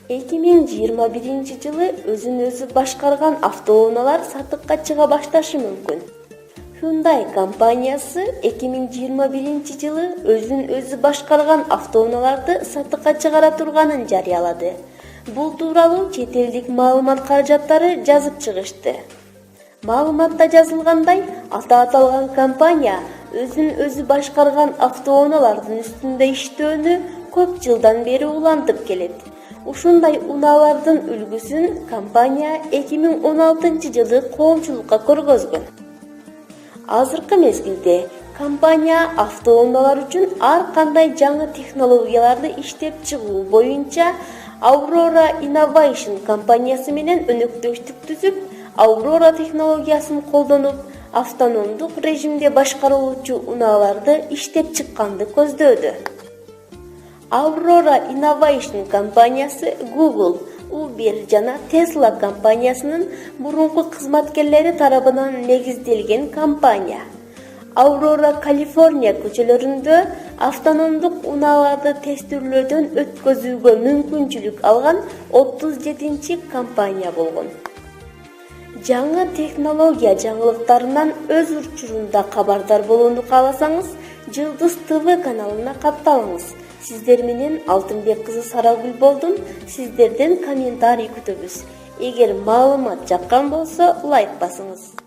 2021-жылы өзүн-өзү башкарган автоунаалар сатыкка чыга башташы мүмкүн. Hyundai компаниясы 2021-жылы өзүн-өзү башкарган автоунааларды сатыкка чыгара турганын жарыялады. Бул тууралуу чет элдик маалымат каражаттары жазып чыгышты. Маалыматта жазылгандай, аталган компания өзүн-өзү башкарган автоунаалардын үстүндө иштөөнү көп жылдан бери улантып келет. Ушундай унаалардын үлгүсүн компания 2016-жылы коомчулукка көргөзгөн. Азыркы мезгилде компания автоунаалар үчүн ар кандай жаңы технологияларды иштеп чыгуу боюнча Aurora Innovation компаниясы менен өнөктөштүк түзүп, Aurora технологиясын колдонуп, автономдук режимде башкарылуучу унааларды иштеп чыкканды көздөөдө. Aurora Innovation компаниясы Google, Uber жана Tesla компаниясынын мурунку кызматкерлери тарабынан негизделген компания. Aurora Калифорния көчөлөрүндө автономдук унааларды тестирлөөдөн өткөзүүгө мүмкүнчүлүк алган 37-чи компания болгон. Жаңы технология жаңылыктарынан өз учурунда кабардар болууну кааласаңыз, Жылдыз ТВ каналына катталыңыз. Сиздер менен Алтынбек кызы Сарагүл болдум. Сиздерден комментарий күтөбүз. Эгер маалымат жаккан болсо, лайк басыңыз.